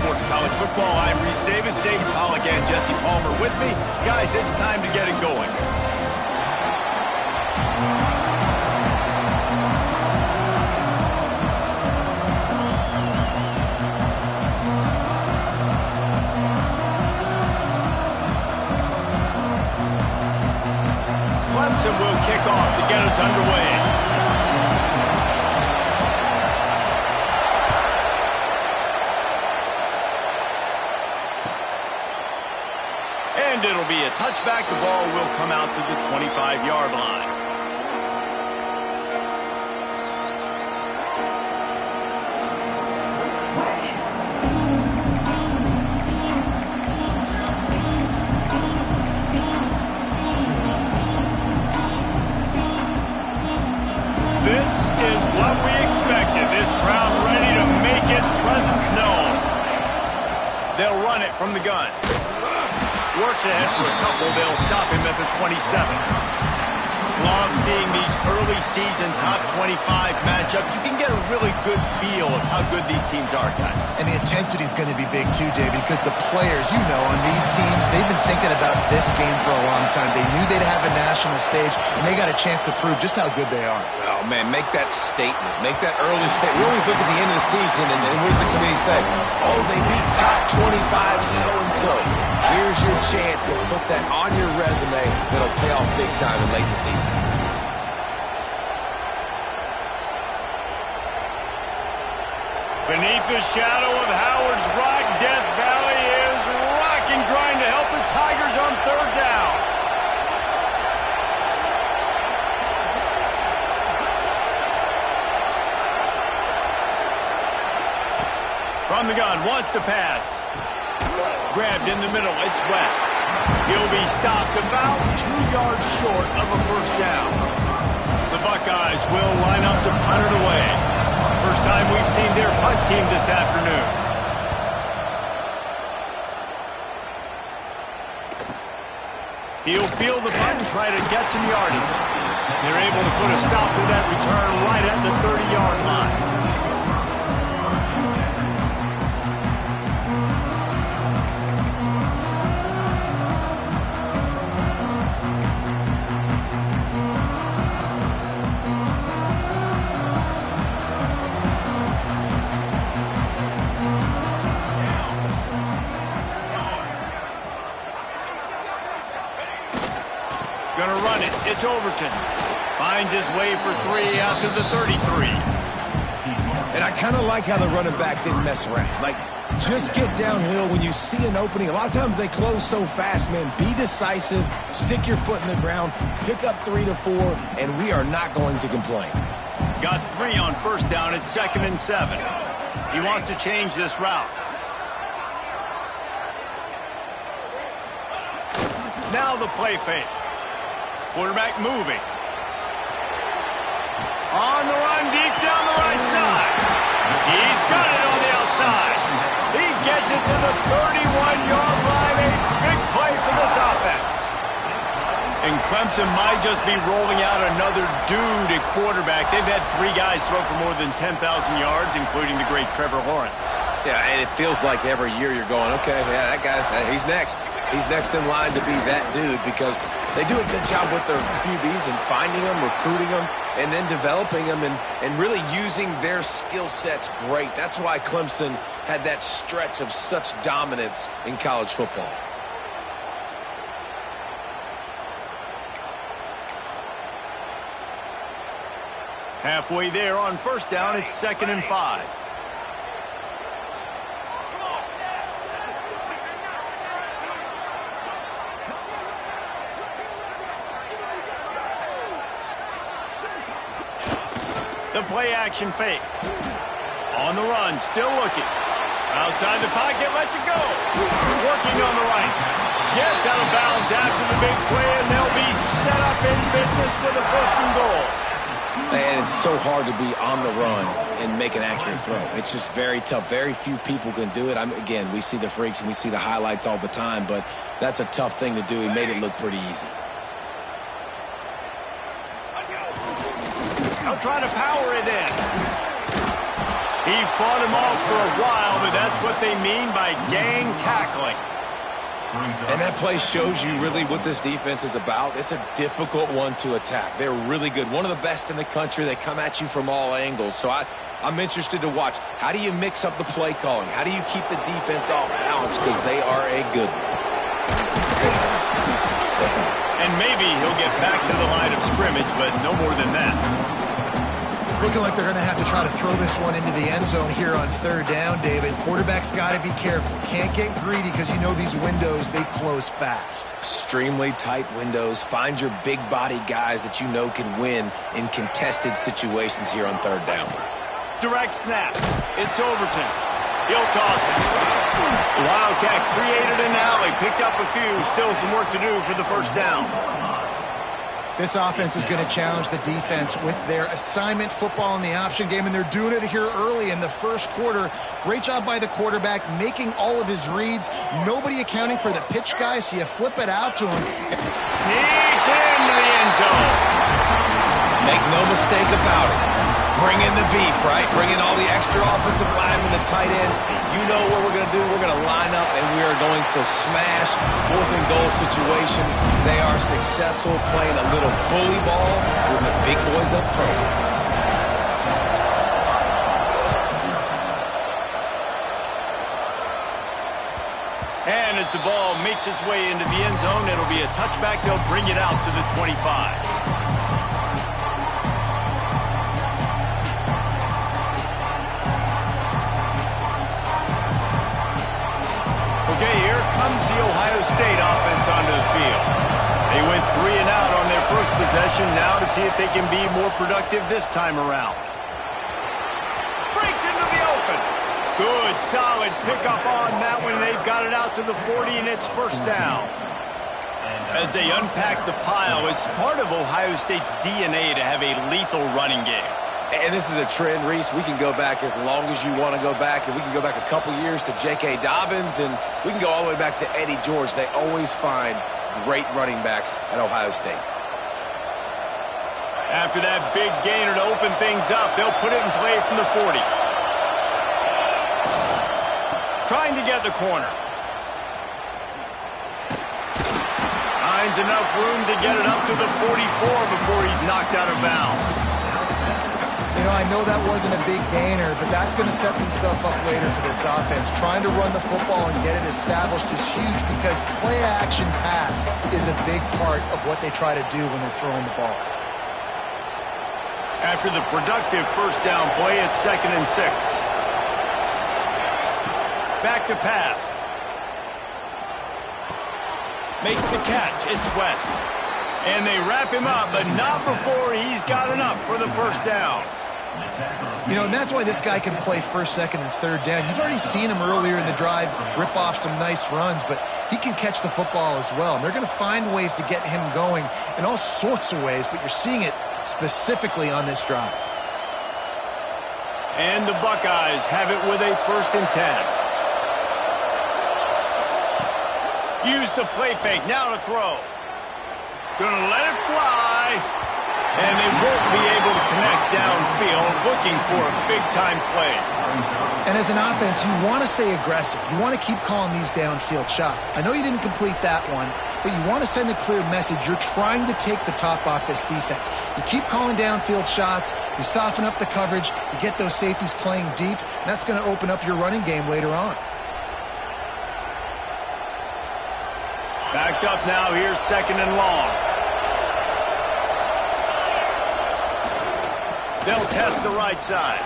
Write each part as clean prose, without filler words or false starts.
Sports College Football. I'm Reese Davis, David Pollock, and Jesse Palmer with me. Guys, it's time to get it going. Clemson will kick off to get us underway. And it'll be a touchback. The ball will come out to the 25-yard line. This is what we expected. This crowd ready to make its presence known. They'll run it from the gun. Works ahead for a couple. They'll stop him at the 27. Love seeing these early season top 25 matchups. You can get a really good feel of how good these teams are, guys. And the intensity is going to be big too, David, because the players, you know, on these teams, they've been thinking about this game for a long time. They knew they'd have a national stage, and they got a chance to prove just how good they are. Oh, man, make that statement. Make that early statement. We always look at the end of the season, and what does the committee say? Oh, they beat top 25 so-and-so. Here's your chance to put that on your resume that'll pay off big time in late in the season. Beneath the shadow of Howard's Rock, Death Valley is rocking, trying to help the Tigers on third down. From the gun, wants to pass. Grabbed in the middle, it's West. He'll be stopped about 2 yards short of a first down. The Buckeyes will line up to punt it away. First time we've seen their punt team this afternoon. He'll field the punt and try to get some yardage. They're able to put a stop to that return right at the 30-yard line. Gonna run it. It's Overton. Finds his way for 3 out to the 33. And I kind of like how the running back didn't mess around. Like, just get downhill when you see an opening. A lot of times they close so fast, man. Be decisive. Stick your foot in the ground. Pick up 3 to 4, and we are not going to complain. Got 3 on first down at 2nd and 7. He wants to change this route. Now the play fake. Quarterback moving. On the run, deep down the right side. He's got it on the outside. He gets it to the 31-yard line. A big play for this offense. And Clemson might just be rolling out another dude at quarterback. They've had 3 guys throw for more than 10,000 yards, including the great Trevor Lawrence. Yeah, and it feels like every year you're going, okay, yeah, that guy, he's next. He's next in line to be that dude because they do a good job with their QBs and finding them, recruiting them, and then developing them and really using their skill sets great. That's why Clemson had that stretch of such dominance in college football. Halfway there on first down, it's 2nd and 5. The play action fake. On the run, still looking. Outside the pocket, lets it go. Working on the right. Gets out of bounds after the big play, and they'll be set up in business with a 1st and goal. And it's so hard to be on the run and make an accurate throw. It's just very tough. Very few people can do it. Again, we see the freaks and we see the highlights all the time, but that's a tough thing to do. He made it look pretty easy. Now trying to power it in. He fought him off for a while, but That's what they mean by gang tackling. And that play shows you really what this defense is about. It's a difficult one to attack. They're really good. One of the best in the country. They come at you from all angles. So I'm interested to watch. How do you mix up the play calling? How do you keep the defense off balance? Because they are a good one. And maybe he'll get back to the line of scrimmage, but no more than that. It's looking like they're going to have to try to throw this one into the end zone here on third down, David. Quarterback's got to be careful. Can't get greedy because you know these windows, they close fast. Extremely tight windows. Find your big body guys that you know can win in contested situations here on third down. Direct snap. It's Overton. He'll toss it. Wildcat created an alley. Picked up a few. Still some work to do for the first down. This offense is going to challenge the defense with their assignment football in the option game, and they're doing it here early in the first quarter. Great job by the quarterback, making all of his reads. Nobody accounting for the pitch guy, so you flip it out to him. Sneaks into the end zone. Make no mistake about it. Bring in the beef, right? Bring in all the extra offensive linemen and tight end. You know what we're going to do. We're going to line up, and we are going to smash fourth and goal situation. They are successful playing a little bully ball with the big boys up front. And as the ball makes its way into the end zone, it'll be a touchback. They'll bring it out to the 25. Okay, here comes the Ohio State offense onto the field. They went 3 and out on their first possession. Now to see if they can be more productive this time around. Breaks into the open. Good, solid pickup on that one. They've got it out to the 40, and it's first down. As they unpack the pile, it's part of Ohio State's DNA to have a lethal running game. And this is a trend, Reese. We can go back as long as you want to go back, and we can go back a couple years to J.K. Dobbins, and we can go all the way back to Eddie George. They always find great running backs at Ohio State. After that big gainer to open things up, they'll put it in play from the 40. Trying to get the corner. Finds enough room to get it up to the 44 before he's knocked out of bounds. You know, I know that wasn't a big gainer, but that's going to set some stuff up later for this offense. Trying to run the football and get it established is huge because play-action pass is a big part of what they try to do when they're throwing the ball. After the productive first down play, it's 2nd and 6. Back to pass. Makes the catch. It's West. And they wrap him up, but not before he's got enough for the first down. You know, and that's why this guy can play first, second, and third down. You've already seen him earlier in the drive rip off some nice runs, but he can catch the football as well. And they're going to find ways to get him going in all sorts of ways, but you're seeing it specifically on this drive. And the Buckeyes have it with a 1st and 10. Use the play fake. Now to throw. Gonna let it fly. And they won't be able to connect downfield, looking for a big-time play. And as an offense, you want to stay aggressive. You want to keep calling these downfield shots. I know you didn't complete that one, but you want to send a clear message. You're trying to take the top off this defense. You keep calling downfield shots. You soften up the coverage. You get those safeties playing deep. And that's going to open up your running game later on. Backed up now. Here's 2nd and long. They'll test the right side.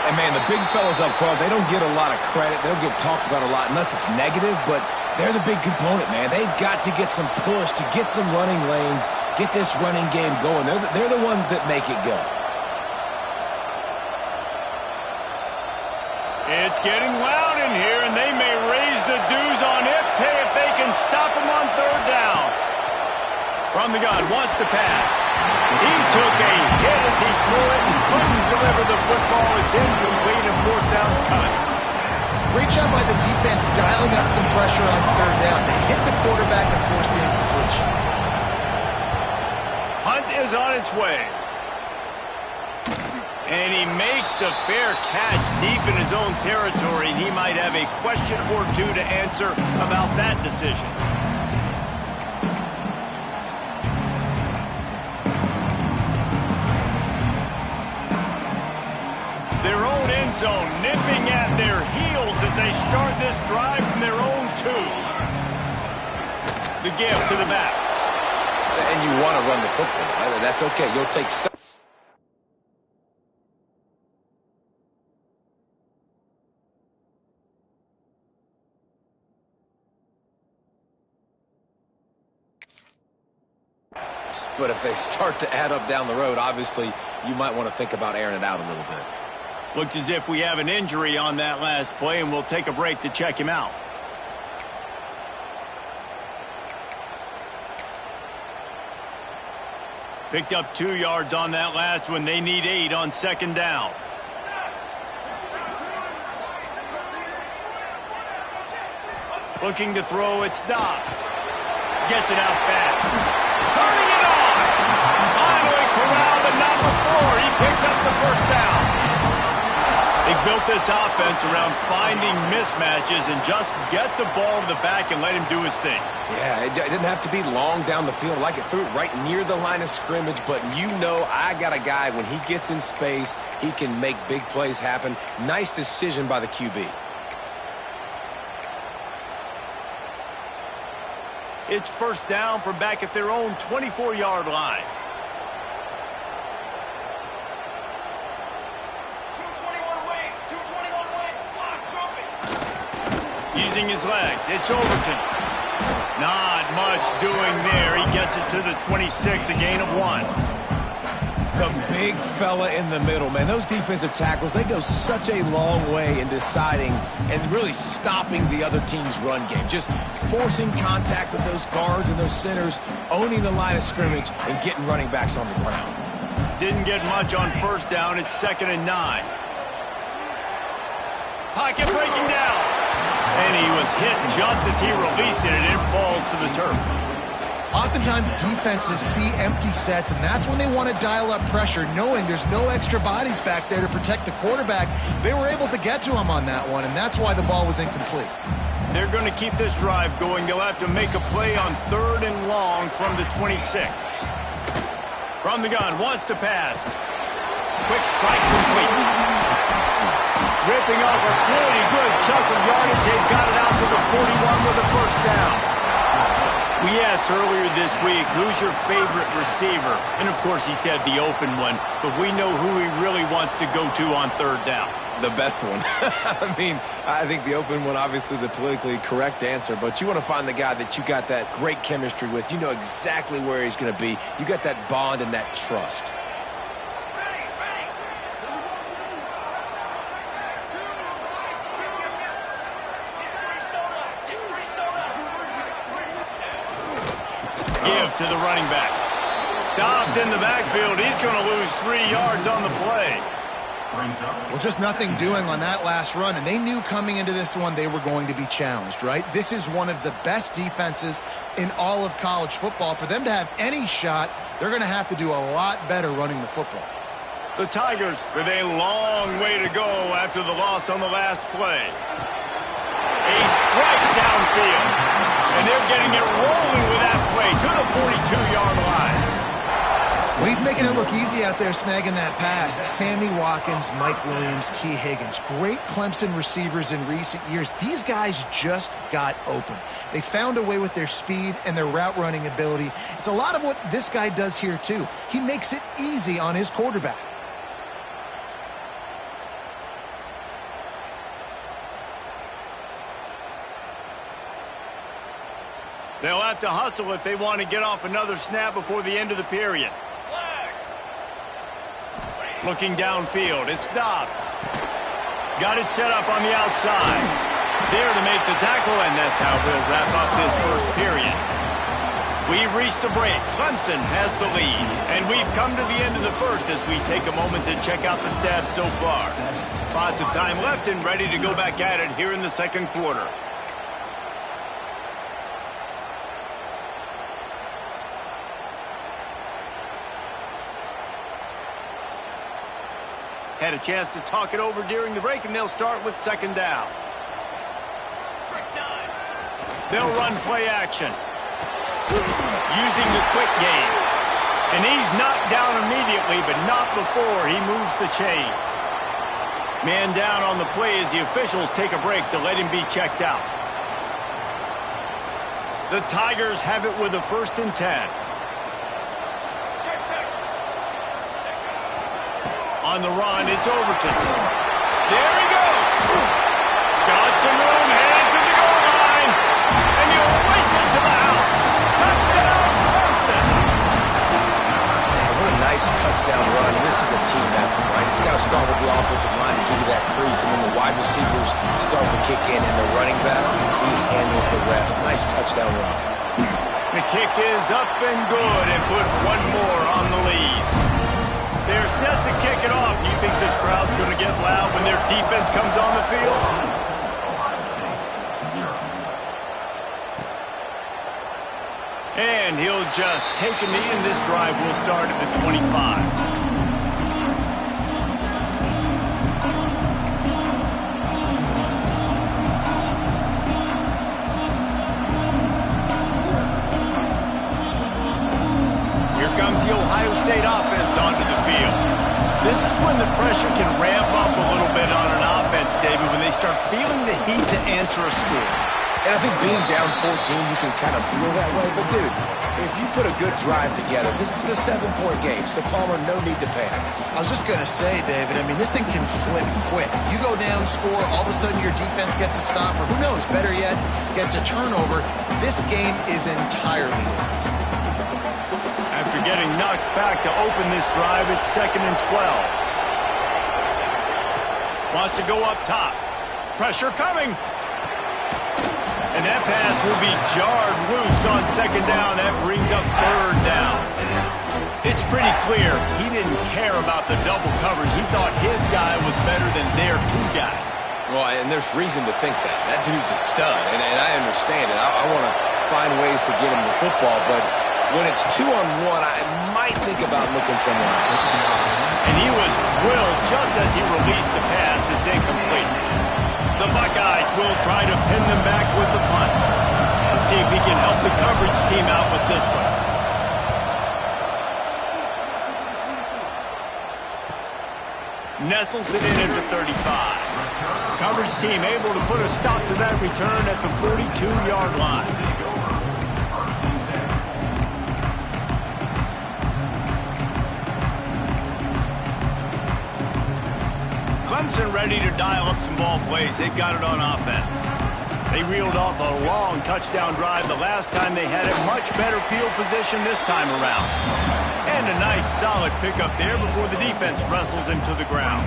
And, man, the big fellas up front, they don't get a lot of credit. They'll get talked about a lot unless it's negative, but they're the big component, man. They've got to get some push, to get some running lanes, get this running game going. They're the ones that make it go. It's getting loud in here, and they may raise the dues on Ipte if they can stop him on third down. From the gun, wants to pass. He took a hit as he threw it and couldn't deliver the football. It's incomplete and 4th down's cut. Great job by the defense dialing up some pressure on third down. They hit the quarterback and forced the incompletion. Hunt is on its way. And he makes the fair catch deep in his own territory, and he might have a question or two to answer about that decision. Their own end zone nipping at their heels as they start this drive from their own 2. The give to the back. And you want to run the football. That's okay. You'll take some. But if they start to add up down the road, obviously you might want to think about airing it out a little bit. Looks as if we have an injury on that last play, and we'll take a break to check him out. Picked up 2 yards on that last one. They need 8 on 2nd down. Looking to throw, it's Dobbs. Gets it out fast. Turning it on. Finally corralled, but not before. He picks up the 1st down. They built this offense around finding mismatches and just get the ball to the back and let him do his thing. Yeah, it didn't have to be long down the field. Like it threw it right near the line of scrimmage, but you know I got a guy, when he gets in space, he can make big plays happen. Nice decision by the QB. It's 1st down from back at their own 24-yard line. Using his legs, it's Overton. Not much doing there. He gets it to the 26, a gain of 1. The big fella in the middle, man. Those defensive tackles, they go such a long way in deciding and really stopping the other team's run game. Just forcing contact with those guards and those centers, owning the line of scrimmage, and getting running backs on the ground. Didn't get much on 1st down. It's 2nd and 9. Pocket breaking down. And he was hit just as he released it, and it falls to the turf. Oftentimes, defenses see empty sets, and that's when they want to dial up pressure, knowing there's no extra bodies back there to protect the quarterback. They were able to get to him on that one, and that's why the ball was incomplete. They're going to keep this drive going. They'll have to make a play on 3rd and long from the 26. From the gun, wants to pass. Quick strike complete. Ripping off a pretty good chunk of yardage. They've got it out to the 41 with a 1st down. We asked earlier this week, who's your favorite receiver? And, of course, he said the open one. But we know who he really wants to go to on 3rd down. The best one. I mean, I think the open one, obviously the politically correct answer. But you want to find the guy that you got that great chemistry with. You know exactly where he's going to be. You got that bond and that trust. Give to the running back. Stopped in the backfield. He's going to lose 3 yards on the play. Well, just nothing doing on that last run, and they knew coming into this one they were going to be challenged, right? This is one of the best defenses in all of college football. For them to have any shot, they're going to have to do a lot better running the football. The Tigers with a long way to go after the loss on the last play. A strike downfield. And they're getting it rolling with that play to the 42-yard line. Well, he's making it look easy out there snagging that pass. Sammy Watkins, Mike Williams, T. Higgins. Great Clemson receivers in recent years. These guys just got open. They found a way with their speed and their route running ability. It's a lot of what this guy does here, too. He makes it easy on his quarterback. They'll have to hustle if they want to get off another snap before the end of the period. Looking downfield, it's Dobbs. Got it set up on the outside. There to make the tackle, and that's how we'll wrap up this 1st period. We've reached the break. Clemson has the lead, and we've come to the end of the 1st as we take a moment to check out the stats so far. Lots of time left and ready to go back at it here in the 2nd quarter. Had a chance to talk it over during the break, and they'll start with second down. They'll run play action using the quick game. And he's knocked down immediately, but not before he moves the chains. Man down on the play as the officials take a break to let him be checked out. The Tigers have it with a 1st and 10. On the run, it's Overton. There he goes. Got some room, headed to the goal line. And he'll race it to the house. Touchdown, Clemson. What a nice touchdown run. And this is a team effort, right? It's got to start with the offensive line to give you that crease. And then the wide receivers start to kick in. And the running back, he handles the rest. Nice touchdown run. The kick is up and good and put one more on the lead. They're set to kick it off. Do you think this crowd's going to get loud when their defense comes on the field? And he'll just take a knee, and this drive will start at the 25. Comes the Ohio State offense onto the field. This is when the pressure can ramp up a little bit on an offense, David, when they start feeling the heat to answer a score. And I think being down 14, you can kind of feel that way. But, dude, if you put a good drive together, this is a 7-point game, so Palmer, no need to panic. I was just going to say, David, I mean, this thing can flip quick. You go down, score, all of a sudden your defense gets a stop, or who knows, better yet, gets a turnover. This game is entirely different. After getting knocked back to open this drive, it's 2nd and 12. Wants to go up top. Pressure coming. And that pass will be jarred loose on 2nd down. That brings up 3rd down. It's pretty clear he didn't care about the double coverage. He thought his guy was better than their 2 guys. Well, and there's reason to think that. That dude's a stud, and I understand it. I want to find ways to get him the football, but when it's 2-on-1, I might think about looking somewhere else. And he was drilled just as he released the pass. It's incomplete. The Buckeyes will try to pin them back with the punt. Let's see if he can help the coverage team out with this one. Nestles it in at the 35. Coverage team able to put a stop to that return at the 42-yard line. Clemson ready to dial up some ball plays. They've got it on offense. They reeled off a long touchdown drive the last time they had a much better field position this time around. And a nice solid pickup there before the defense wrestles him to the ground.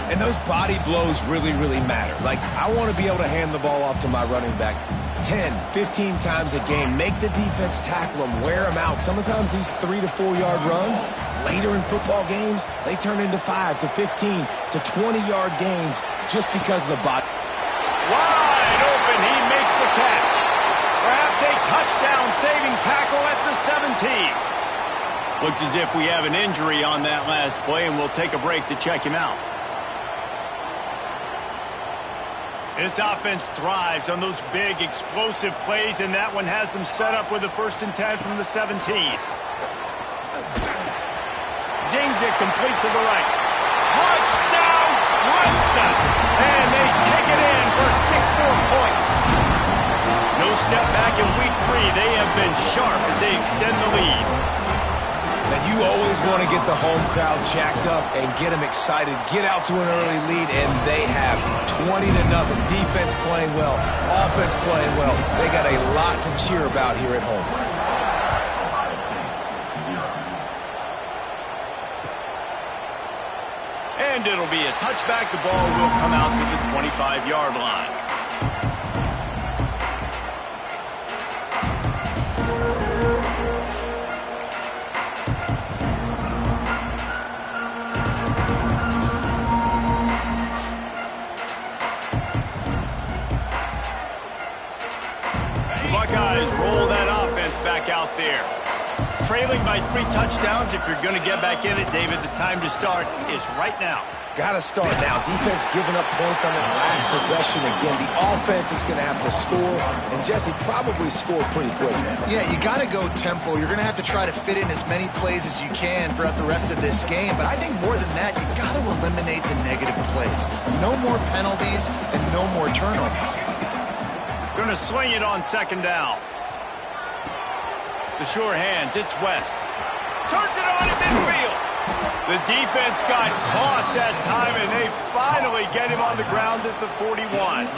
And those body blows really, really matter. Like, I want to be able to hand the ball off to my running back 10, 15 times a game. Make the defense tackle them, wear them out. Sometimes these 3 to 4 yard runs, later in football games, they turn into 5 to 15 to 20-yard gains just because of the body. Wide open, he makes the catch. Perhaps a touchdown-saving tackle at the 17. Looks as if we have an injury on that last play, and we'll take a break to check him out. This offense thrives on those big, explosive plays, and that one has them set up with a 1st and 10 from the 17. Zings it complete to the right. Touchdown, Clemson! And they take it in for 6 more points. No step back in week 3. They have been sharp as they extend the lead. And you always want to get the home crowd jacked up and get them excited. Get out to an early lead, and they have 20-0. Defense playing well, offense playing well. They got a lot to cheer about here at home. And it'll be a touchback. The ball will come out to the 25-yard line. The Buckeyes roll that offense back out there. trailing by 3 touchdowns. If you're going to get back in it, David, the time to start is right now. Got to start now. Defense giving up points on that last possession again. The offense is going to have to score, and Jesse probably scored pretty quick. Yeah, you got to go tempo. You're going to have to try to fit in as many plays as you can throughout the rest of this game. But I think more than that, you got to eliminate the negative plays. No more penalties and no more turnovers. Going to swing it on 2nd down. The sure hands, it's West. Turns it on at midfield. The defense got caught that time, and they finally get him on the ground at the 41.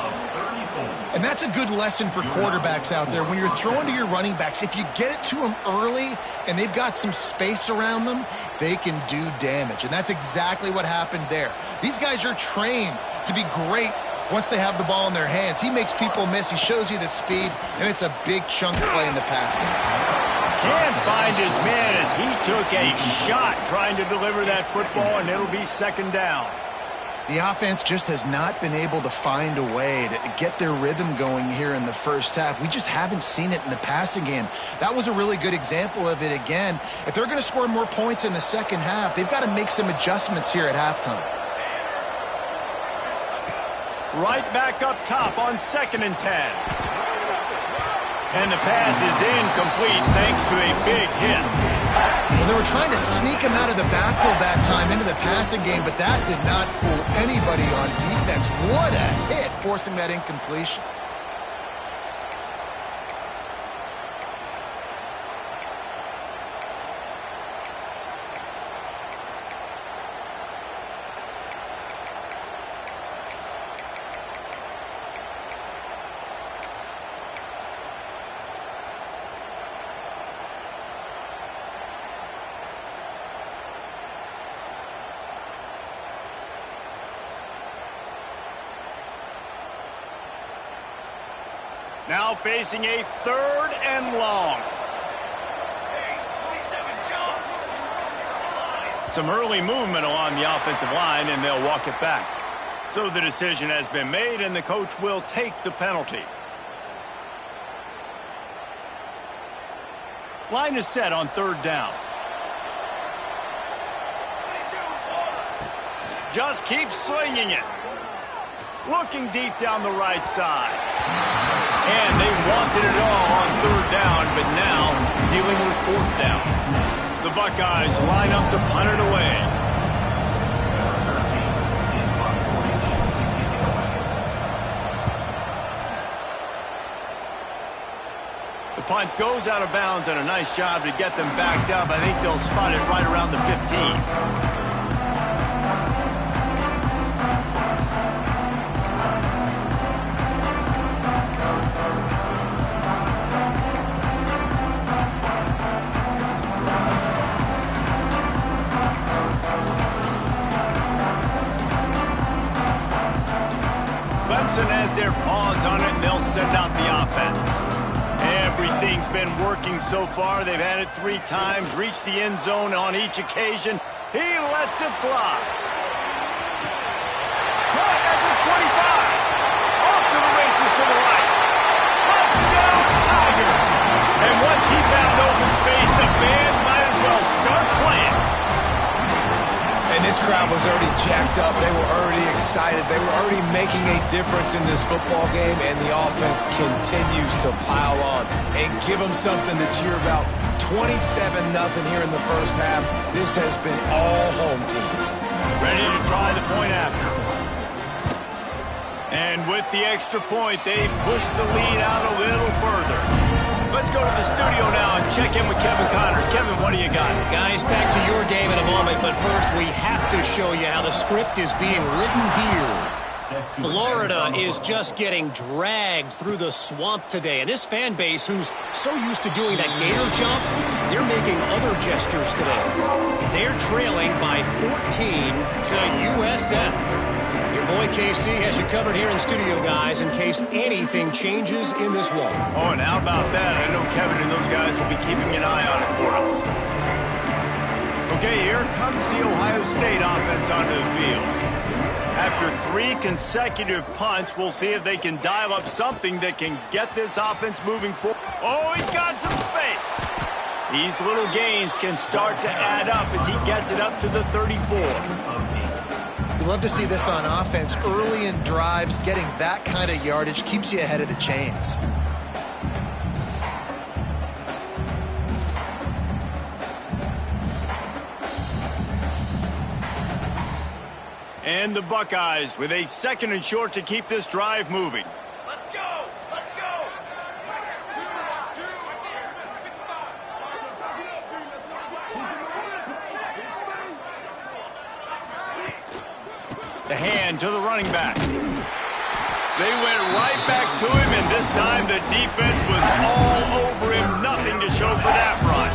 And that's a good lesson for quarterbacks out there. When you're throwing to your running backs, if you get it to them early and they've got some space around them, they can do damage. And that's exactly what happened there. These guys are trained to be great once they have the ball in their hands. He makes people miss. He shows you the speed, and it's a big chunk play in the pass game. Can't find his man as he took a shot trying to deliver that football, and it'll be 2nd down. The offense just has not been able to find a way to get their rhythm going here in the first half. We just haven't seen it in the passing game. That was a really good example of it again. If they're going to score more points in the second half, they've got to make some adjustments here at halftime. Right back up top on 2nd and 10. And the pass is incomplete thanks to a big hit. Well, they were trying to sneak him out of the backfield that time into the passing game, but that did not fool anybody on defense. What a hit, forcing that incompletion. Now facing a 3rd and long. Some early movement along the offensive line, and they'll walk it back. So the decision has been made, and the coach will take the penalty. Line is set on 3rd down. Just keep slinging it. Looking deep down the right side. And they wanted it all on 3rd down, but now dealing with 4th down. The Buckeyes line up to punt it away. The punt goes out of bounds, and a nice job to get them backed up. I think they'll spot it right around the 15. Has their paws on it, and they'll send out the offense. Everything's been working so far. They've had it 3 times, reached the end zone on each occasion. He lets it fly. Caught at the 25. Off to the races to the right. Touchdown, Tiger. And once he found open space, the band might as well start playing. And this crowd was already jacked up. They were already excited. They were already making a difference in this football game, and the offense continues to pile on and give them something to cheer about. 27-0 here in the first half. This has been all home team. Ready to try the point after. And with the extra point, they push the lead out a little further. Let's go to the studio now and check in with Kevin Connors. Kevin, what do you got? Guys, back to your game in a moment, but first we have to show you how the script is being written here. Florida is just getting dragged through the swamp today, and this fan base, who's so used to doing that gator jump, they're making other gestures today. They're trailing by 14 to USF. Your boy KC has you covered here in studio, guys, in case anything changes in this one. Oh, and how about that? I know Kevin and those guys will be keeping an eye on it for us. Okay, here comes the Ohio State offense onto the field. After 3 consecutive punts, we'll see if they can dial up something that can get this offense moving forward. Oh, he's got some space. These little gains can start to add up as he gets it up to the 34. You love to see this on offense. Early in drives, getting that kind of yardage keeps you ahead of the chains. And the Buckeyes with a 2nd and short to keep this drive moving. Let's go! Let's go! The hand to the running back. They went right back to him, and this time the defense was all over him. Nothing to show for that run.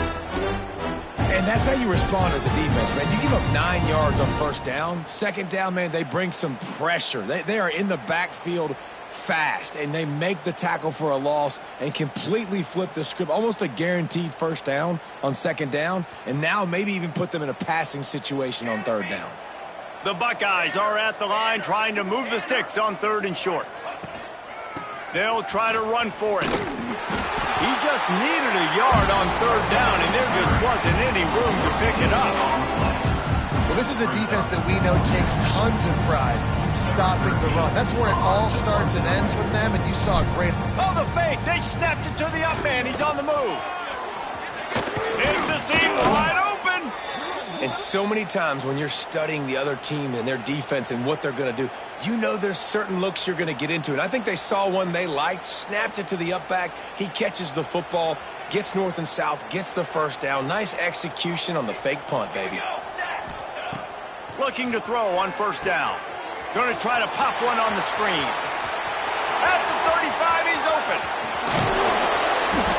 And that's how you respond as a defense, man. You give up 9 yards on 1st down. 2nd down, man, they bring some pressure. They are in the backfield fast, and they make the tackle for a loss and completely flip the script. Almost a guaranteed 1st down on 2nd down, and now maybe even put them in a passing situation on 3rd down. The Buckeyes are at the line trying to move the sticks on 3rd and short. They'll try to run for it. He just needed a yard on 3rd down, and there just wasn't any room to pick it up. Well, this is a defense that we know takes tons of pride stopping the run. That's where it all starts and ends with them, and you saw a great... Oh, the fake! They snapped it to the up man. He's on the move. It's a seam wide open. And so many times when you're studying the other team and their defense and what they're going to do, you know there's certain looks you're going to get into. And I think they saw one they liked, snapped it to the up back. He catches the football, gets north and south, gets the 1st down. Nice execution on the fake punt, baby. Looking to throw on 1st down. Going to try to pop one on the screen. At the 35, he's open.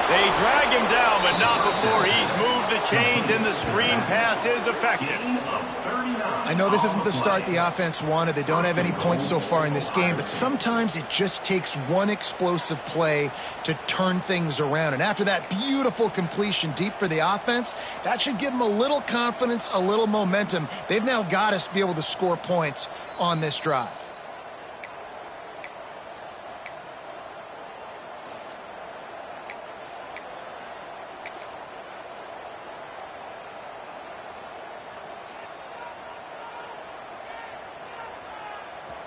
They drag him down, but not before he's moved the chains, and the screen pass is effective. I know this isn't the start the offense wanted. They don't have any points so far in this game, but sometimes it just takes one explosive play to turn things around. And after that beautiful completion deep for the offense, that should give them a little confidence, a little momentum. They've now got us to be able to score points on this drive.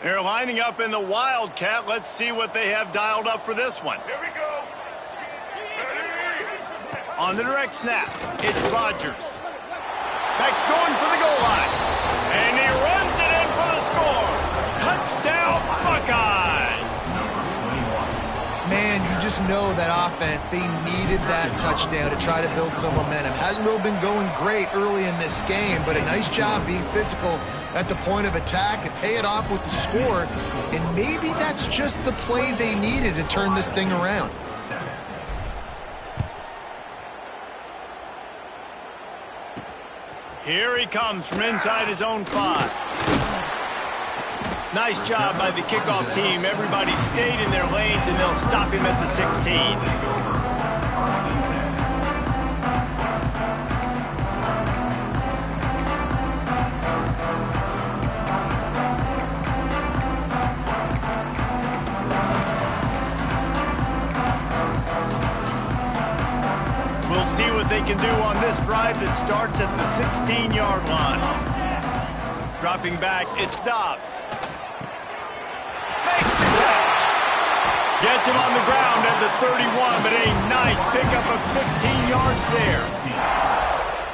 They're lining up in the Wildcat. Let's see what they have dialed up for this one. Here we go. On the direct snap, it's Rodgers. Back's going for the goal line. And he runs it in for the score. Touchdown, Buckeyes. Man, you just know that offense, they needed that touchdown to try to build some momentum. Hasn't really been going great early in this game, but a nice job being physical at the point of attack and pay it off with the score. And maybe that's just the play they needed to turn this thing around. Here he comes from inside his own 5. Nice job by the kickoff team. Everybody stayed in their lanes, and they'll stop him at the 16. We'll see what they can do on this drive that starts at the 16-yard line. Dropping back, it's Dobbs. Makes the catch. Gets him on the ground at the 31, but a nice pickup of 15 yards there.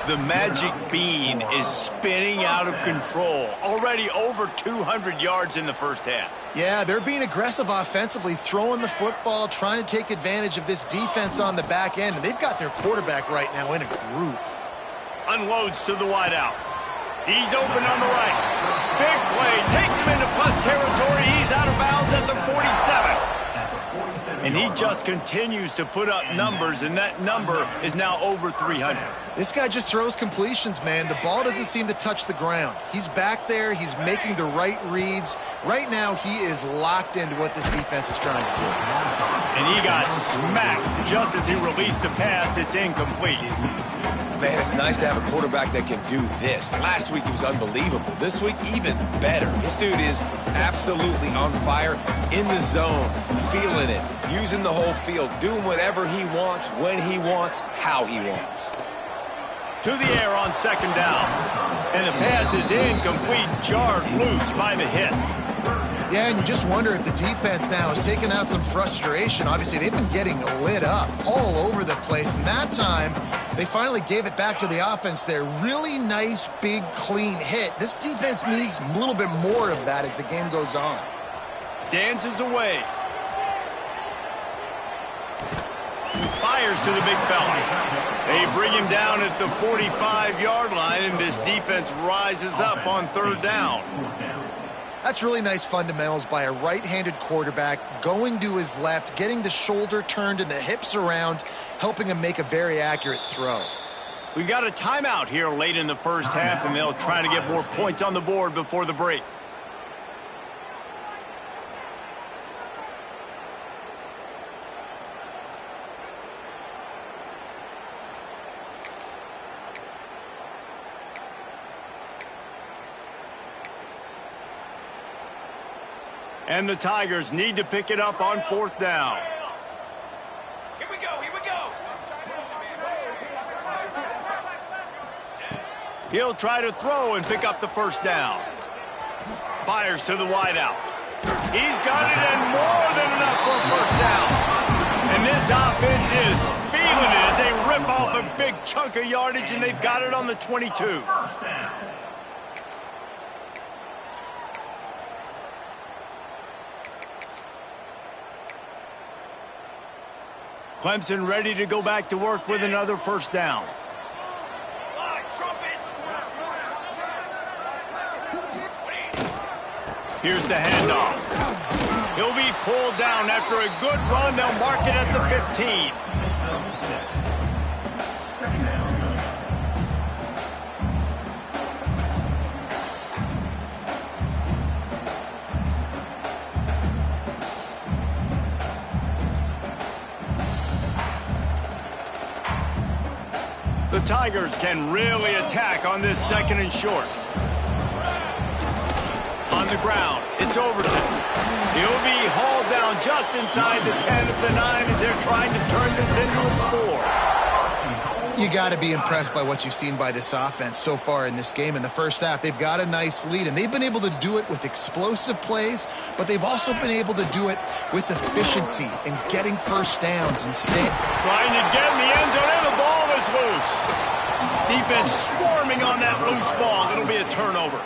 The magic bean is spinning out of control. Already over 200 yards in the 1st half. Yeah, they're being aggressive offensively, throwing the football, trying to take advantage of this defense on the back end. And they've got their quarterback right now in a groove. Unloads to the wideout. He's open on the right. Big play. Takes him into plus territory. He's out of bounds at the 47. And he just continues to put up numbers, and that number is now over 300. This guy just throws completions, man. The ball doesn't seem to touch the ground. He's back there. He's making the right reads. Right now, he is locked into what this defense is trying to do. And he got smacked just as he released the pass. It's incomplete. Man, it's nice to have a quarterback that can do this. Last week, he was unbelievable. This week, even better. This dude is absolutely on fire, in the zone, feeling it, using the whole field, doing whatever he wants, when he wants, how he wants. To the air on second down. And the pass is incomplete, jarred loose by the hit. Yeah, and you just wonder if the defense now is taking out some frustration. Obviously, they've been getting lit up all over the place. And that time, they finally gave it back to the offense there. Really nice, big, clean hit. This defense needs a little bit more of that as the game goes on. Dances away. Fires to the big fella. They bring him down at the 45-yard line, and this defense rises up on third down. That's really nice fundamentals by a right-handed quarterback, going to his left, getting the shoulder turned and the hips around, helping him make a very accurate throw. We've got a timeout here late in the first half, and they'll try to get more points on the board before the break. And the Tigers need to pick it up on fourth down. Here we go, here we go. He'll try to throw and pick up the first down. Fires to the wideout. He's got it, and more than enough for a first down. And this offense is feeling it as they rip off a big chunk of yardage, and they've got it on the 22. Clemson ready to go back to work with another first down. Here's the handoff. He'll be pulled down after a good run. They'll mark it at the 15. The Tigers can really attack on this second and short. On the ground, it's Overton. He'll be hauled down just inside the 10 of the 9 as they're trying to turn this into a score. You got to be impressed by what you've seen by this offense so far in this game. In the first half, they've got a nice lead, and they've been able to do it with explosive plays, but they've also been able to do it with efficiency and getting first downs and trying to get in the end zone, and the ball is loose. Defense swarming on that loose ball. It'll be a turnover.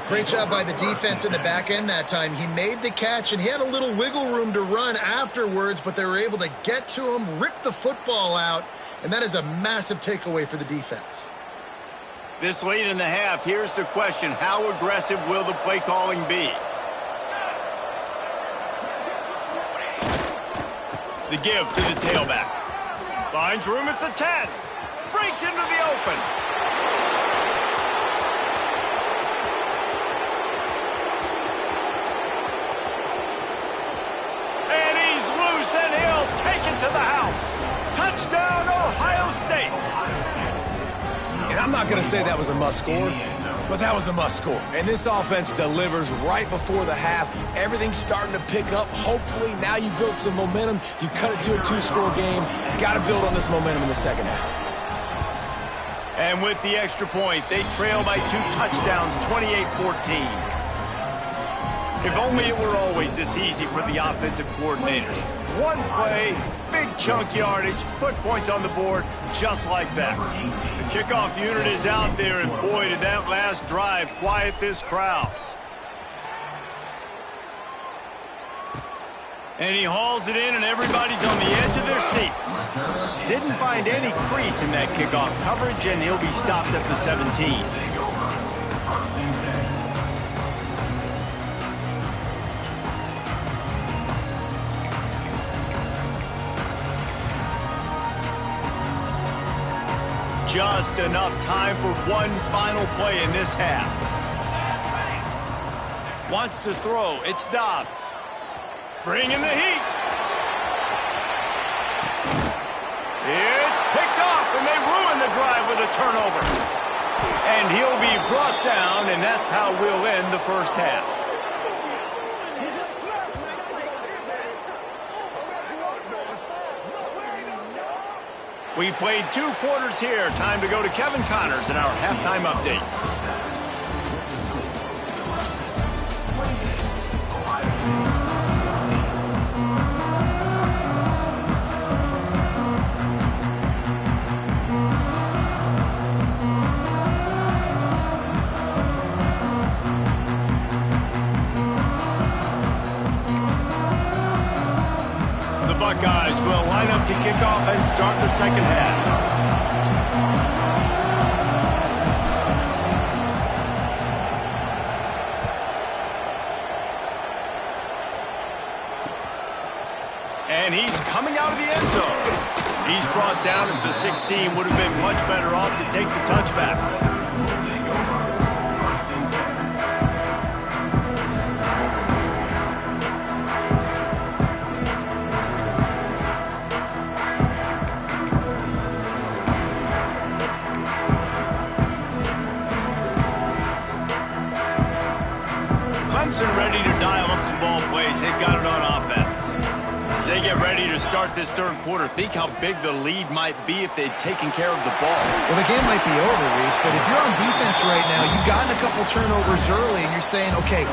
Great job by the defense in the back end that time. He made the catch, and he had a little wiggle room to run afterwards, but they were able to get to him, rip the football out, and that is a massive takeaway for the defense. This late in the half, here's the question. How aggressive will the play calling be? The give to the tailback. Finds room at the 10. Breaks into the open. And he's loose, and he'll take it to the house. Touchdown, Ohio State. And I'm not going to say that was a must-score, but that was a must-score. And this offense delivers right before the half. Everything's starting to pick up. Hopefully, now you build some momentum. You cut it to a 2-score game. Got to build on this momentum in the second half. And with the extra point, they trail by 2 touchdowns, 28-14. If only it were always this easy for the offensive coordinators. One play, big chunk yardage, put points on the board just like that. The kickoff unit is out there, and boy, did that last drive quiet this crowd. And he hauls it in, and everybody's on the edge of their seats. Didn't find any crease in that kickoff coverage, and he'll be stopped at the 17. Just enough time for one final play in this half. Wants to throw. It's Dobbs. Bringing the heat. It's picked off, and they ruin the drive with a turnover. And he'll be brought down, and that's how we'll end the first half. We've played 2 quarters here. Time to go to Kevin Connors in our halftime update. Buckeyes will line up to kick off and start the second half. And he's coming out of the end zone. He's brought down at the 16. Would have been much better off to take the touchback. Clemson ready to dial up some ball plays. They've got it on offense. As they get ready to start this third quarter, think how big the lead might be if they'd taken care of the ball. Well, the game might be over, Reese, but if you're on defense right now, you've gotten a couple turnovers early, and you're saying, okay,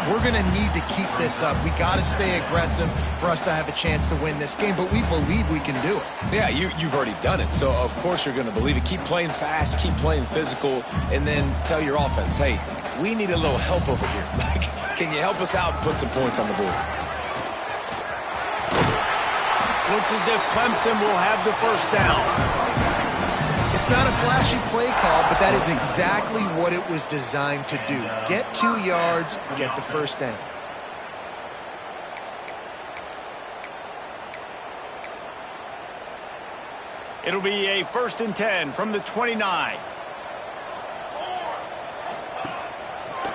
we're going to need to keep this up. We got to stay aggressive for us to have a chance to win this game, but we believe we can do it. Yeah, you've already done it, so of course you're going to believe it. Keep playing fast, keep playing physical, and then tell your offense, hey, we need a little help over here. Can you help us out and put some points on the board? Looks as if Clemson will have the first down. It's not a flashy play call, but that is exactly what it was designed to do. Get 2 yards, get the first down. It'll be a 1st and 10 from the 29.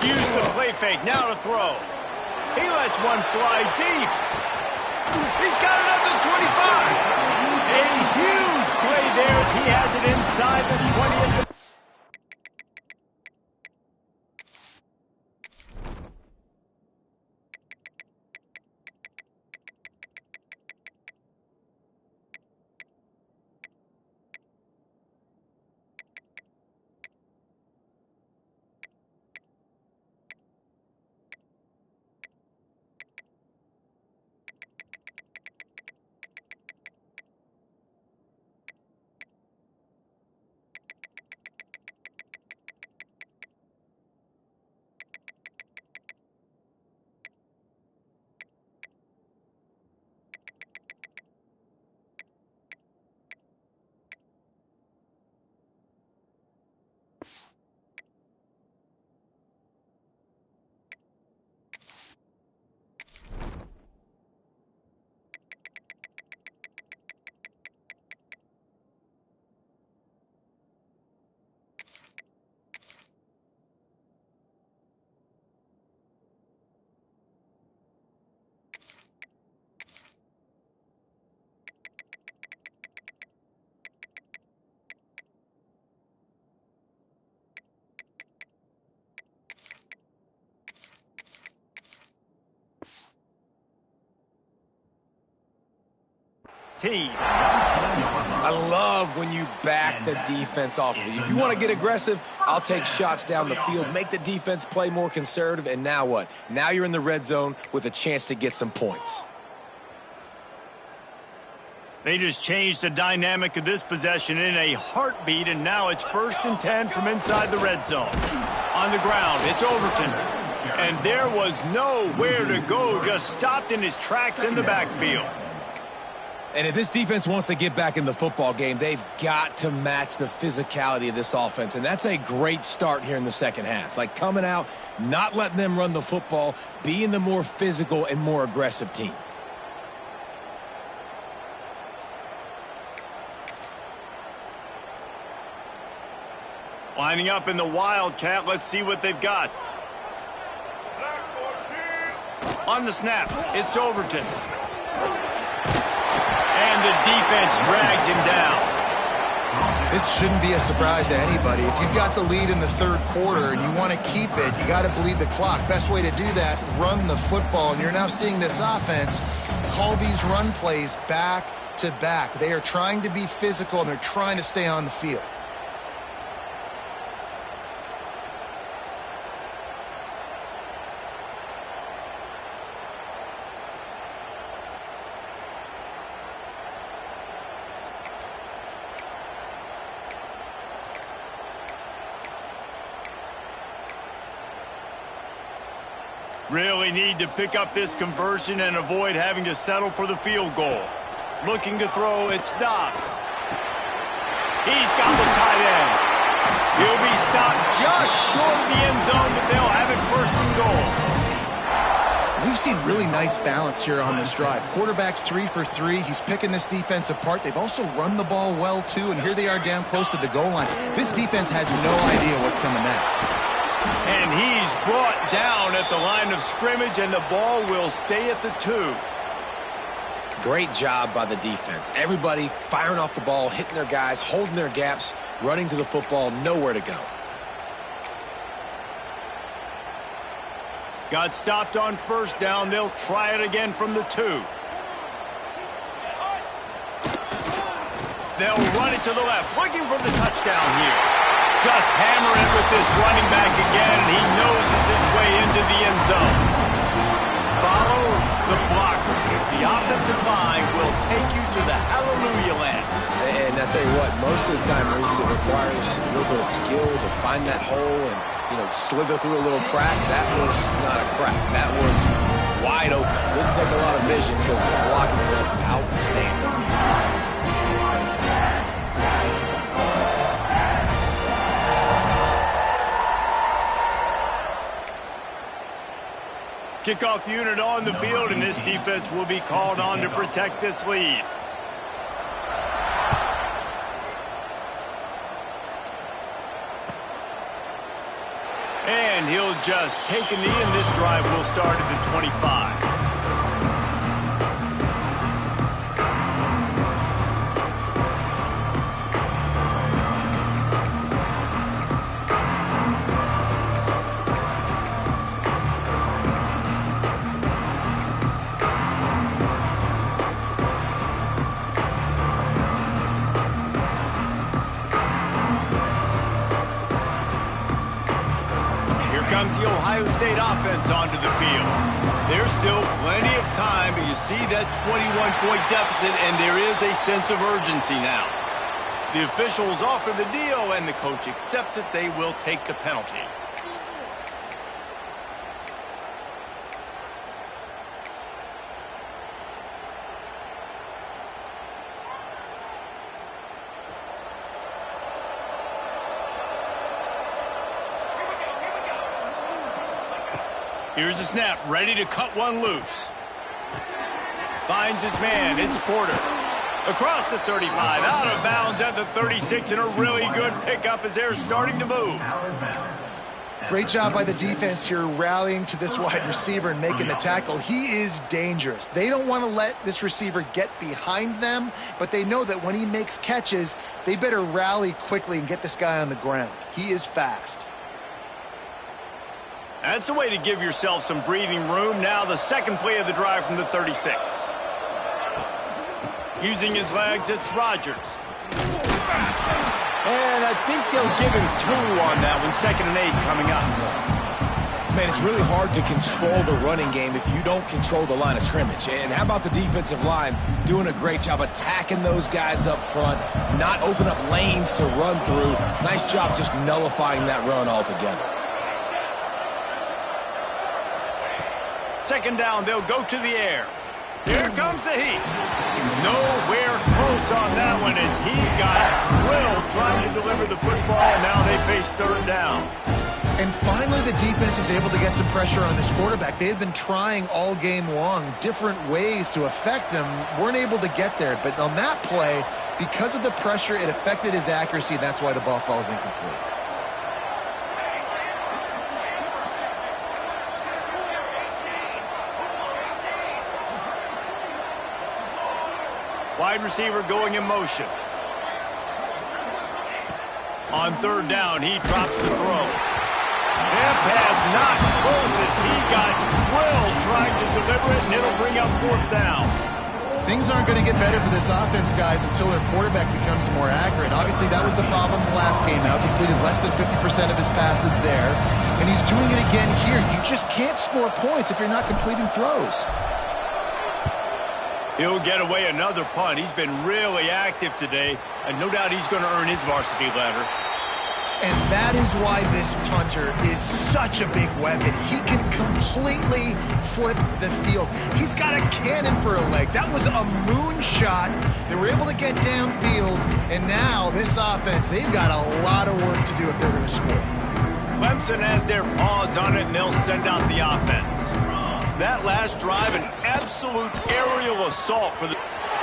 Use the play fake, now to throw. He lets one fly deep. He's got it at the 25. A huge play there as he has it inside the 20. I love when you back the defense off of you. If you want to get aggressive, I'll take shots down the field, make the defense play more conservative, and now what? Now you're in the red zone with a chance to get some points. They just changed the dynamic of this possession in a heartbeat, and now it's 1st and 10 from inside the red zone. On the ground, it's Overton. And there was nowhere to go, just stopped in his tracks in the backfield. And if this defense wants to get back in the football game, they've got to match the physicality of this offense. And that's a great start here in the second half. Like coming out, not letting them run the football, being the more physical and more aggressive team. Lining up in the Wildcat, let's see what they've got. On the snap, it's Overton. And the defense drags him down. This shouldn't be a surprise to anybody. If you've got the lead in the third quarter and you want to keep it, you got to bleed the clock. Best way to do that, run the football. And you're now seeing this offense call these run plays back to back. They are trying to be physical, and they're trying to stay on the field. Really need to pick up this conversion and avoid having to settle for the field goal. Looking to throw, it's Dobbs. He's got the tight end. He'll be stopped just short of the end zone, but they'll have it first and goal. We've seen really nice balance here on this drive. Quarterback's 3 for 3. He's picking this defense apart. They've also run the ball well, too, and here they are down close to the goal line. This defense has no idea what's coming next. And he's brought down at the line of scrimmage, and the ball will stay at the 2. Great job by the defense. Everybody firing off the ball, hitting their guys, holding their gaps, running to the football, nowhere to go. Got stopped on first down. They'll try it again from the 2. They'll run it to the left, looking for the touchdown here. Just hammer it with this running back again, and he noses his way into the end zone. Follow the blocker. The offensive line will take you to the hallelujah land. And I tell you what, most of the time, Reese, it requires a little bit of skill to find that hole and, slither through a little crack. That was not a crack. That was wide open. Didn't take a lot of vision because the blocking was outstanding. Kickoff unit on the field, and this defense will be called on to protect this lead. And he'll just take a knee, and this drive will start at the 25. Comes the Ohio State offense onto the field. There's still plenty of time, but you see that 21-point deficit, and there is a sense of urgency now. The officials offer the deal, and the coach accepts it. They will take the penalty. Here's the snap, ready to cut one loose. Finds his man, it's Porter. Across the 35, out of bounds at the 36, and a really good pickup as they're starting to move. Great job by the defense here, rallying to this wide receiver and making the tackle. He is dangerous. They don't want to let this receiver get behind them, but they know that when he makes catches, they better rally quickly and get this guy on the ground. He is fast. That's the way to give yourself some breathing room. Now the second play of the drive from the 36. Using his legs, it's Rodgers. And I think they'll give him 2 on that one. 2nd and 8 coming up. Man, it's really hard to control the running game if you don't control the line of scrimmage. And how about the defensive line doing a great job attacking those guys up front, not open up lanes to run through. Nice job just nullifying that run altogether. 2nd down, they'll go to the air. Here comes the heat. Nowhere close on that one as he got drilled trying to deliver the football, and now they face 3rd down. And finally, the defense is able to get some pressure on this quarterback. They had been trying all game long different ways to affect him, weren't able to get there. But on that play, because of the pressure, it affected his accuracy, and that's why the ball falls incomplete. Wide receiver going in motion. On 3rd down, he drops the throw. That pass not close as he got drilled trying to deliver it, and it'll bring up 4th down. Things aren't going to get better for this offense, guys, until their quarterback becomes more accurate. Obviously, that was the problem the last game out. Completed less than 50% of his passes there. And he's doing it again here. You just can't score points if you're not completing throws. He'll get away another punt. He's been really active today, and no doubt he's going to earn his varsity letter. And that is why this punter is such a big weapon. He can completely flip the field. He's got a cannon for a leg. That was a moonshot. They were able to get downfield, and now this offense, they've got a lot of work to do if they're going to score. Clemson has their paws on it, and they'll send out the offense. That last drive, an absolute aerial assault for the...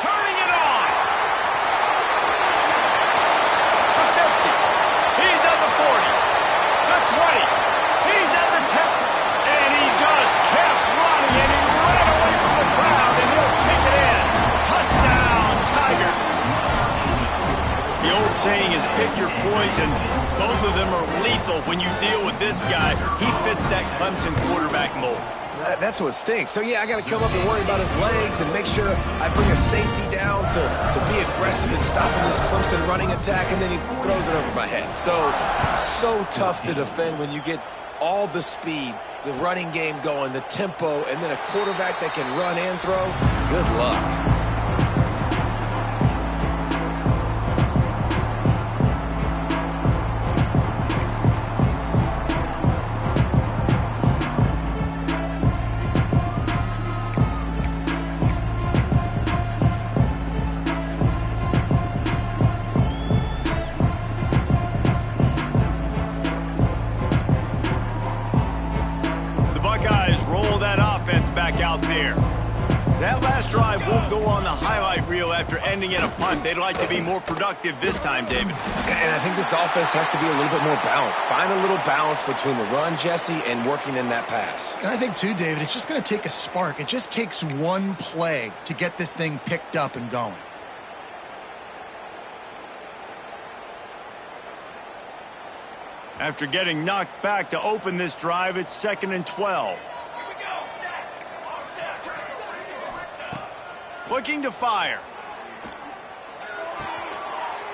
Turning it on! The 50. He's at the 40. The 20. He's at the 10. And he just kept running, and he ran away from the crowd, and he'll take it in. Touchdown, Tigers. The old saying is pick your poison. Both of them are lethal when you deal with this guy. He fits that Clemson quarterback mold. That's what stinks. So, yeah, I got to come up and worry about his legs and make sure I bring a safety down to be aggressive in stopping this Clemson running attack, and then he throws it over my head. So tough to defend when you get all the speed, the running game going, the tempo, and then a quarterback that can run and throw. Good luck. Out there. That last drive won't go on the highlight reel after ending in a punt. They'd like to be more productive this time, David. And I think this offense has to be a little bit more balanced. Find a little balance between the run, Jesse, and working in that pass. And I think, too, David, it's just going to take a spark. It just takes one play to get this thing picked up and going. After getting knocked back to open this drive, it's 2nd and 12. Looking to fire.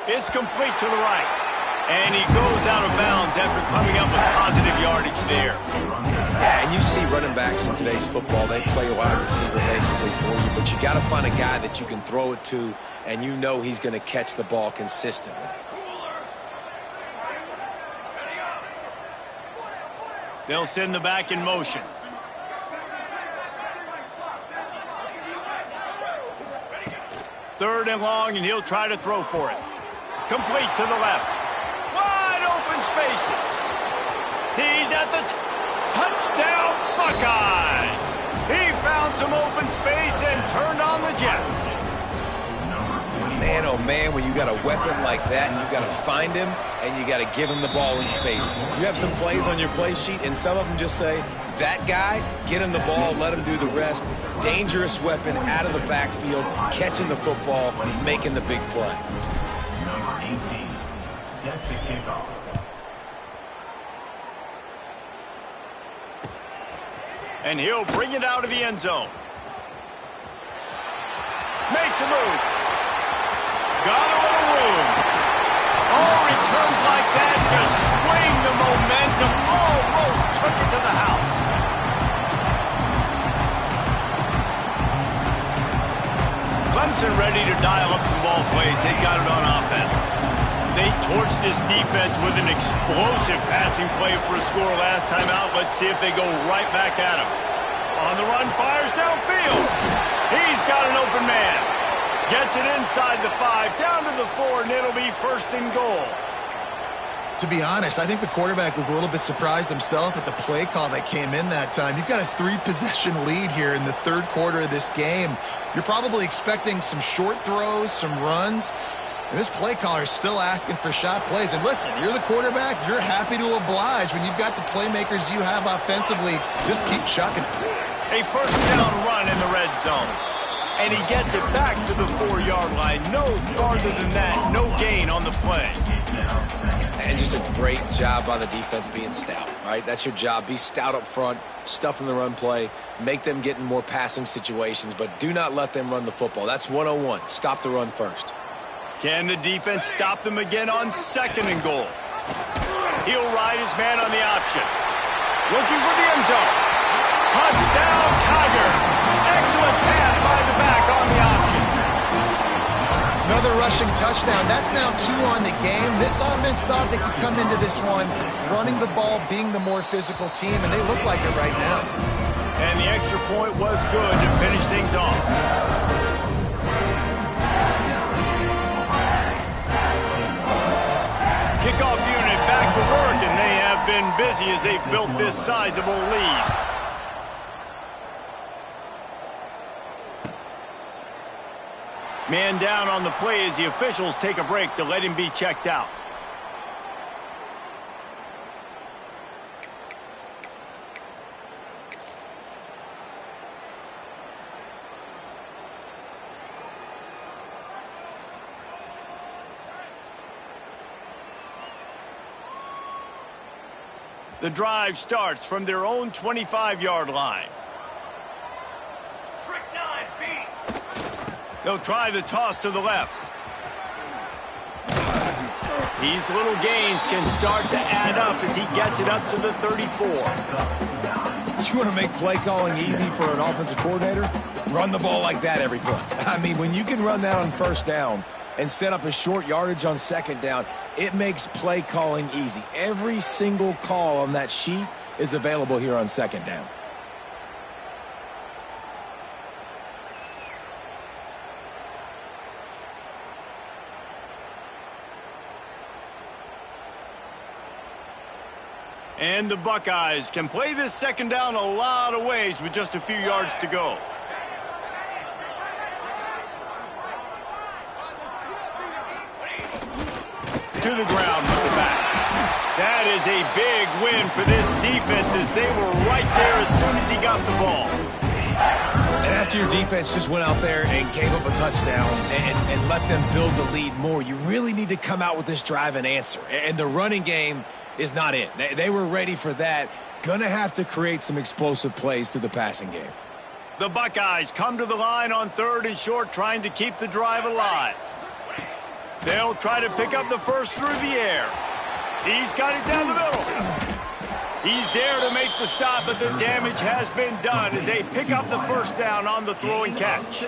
It's complete to the right. And he goes out of bounds after coming up with positive yardage there. Yeah, and you see running backs in today's football, they play a wide receiver basically for you, but you got to find a guy that you can throw it to, and you know he's going to catch the ball consistently. They'll send the back in motion. Third and long, and he'll try to throw for it. Complete to the left. Wide open spaces. He's at the touchdown, Buckeyes. He found some open space and turned on the Jets. Man, oh man, when you got a weapon like that, and you got to find him, and you got to give him the ball in space. You have some plays on your play sheet, and some of them just say, that guy, get him the ball, let him do the rest. Dangerous weapon out of the backfield, catching the football, making the big play. Number 18 sets the kickoff. And he'll bring it out of the end zone. Makes a move. Got a little room. Oh, returns like that just swing the momentum. Almost took it to the house. Clemson ready to dial up some ball plays. They got it on offense. They torched this defense with an explosive passing play for a score last time out. Let's see if they go right back at him. On the run, fires downfield. He's got an open man. Gets it inside the 5, down to the 4, and it'll be 1st and goal. To be honest, I think the quarterback was a little bit surprised himself at the play call that came in that time. You've got a 3-possession lead here in the third quarter of this game. You're probably expecting some short throws, some runs. And this play caller is still asking for shot plays. And listen, you're the quarterback. You're happy to oblige when you've got the playmakers you have offensively. Just keep chucking. A 1st down run in the red zone. And he gets it back to the 4-yard line. No farther than that. No gain on the play. And just a great job by the defense being stout, right? That's your job. Be stout up front, stuff in the run play, make them get in more passing situations, but do not let them run the football. That's 101. Stop the run first. Can the defense stop them again on 2nd and goal? He'll ride his man on the option. Looking for the end zone. Touchdown, Tiger. Excellent pass by the back on the option. Another rushing touchdown. That's now 2 on the game. This offense thought they could come into this one running the ball, being the more physical team, and they look like it right now. And the extra point was good to finish things off. Kickoff unit back to work, and they have been busy as they've built this sizable lead. Man down on the play as the officials take a break to let him be checked out. The drive starts from their own 25-yard line. They'll try the toss to the left. These little gains can start to add up as he gets it up to the 34. You want to make play calling easy for an offensive coordinator? Run the ball like that every play. I mean, when you can run that on 1st down and set up a short yardage on 2nd down, it makes play calling easy. Every single call on that sheet is available here on 2nd down. And the Buckeyes can play this 2nd down a lot of ways with just a few yards to go. To the ground with the back. That is a big win for this defense as they were right there as soon as he got the ball. And after your defense just went out there and gave up a touchdown and let them build the lead more, you really need to come out with this drive and answer. And the running game is not it. They were ready for that. Gonna have to create some explosive plays through the passing game. The Buckeyes come to the line on 3rd and short, trying to keep the drive alive. They'll try to pick up the first through the air. He's got it down the middle. He's there to make the stop, but the damage has been done as they pick up the 1st down on the throw and catch.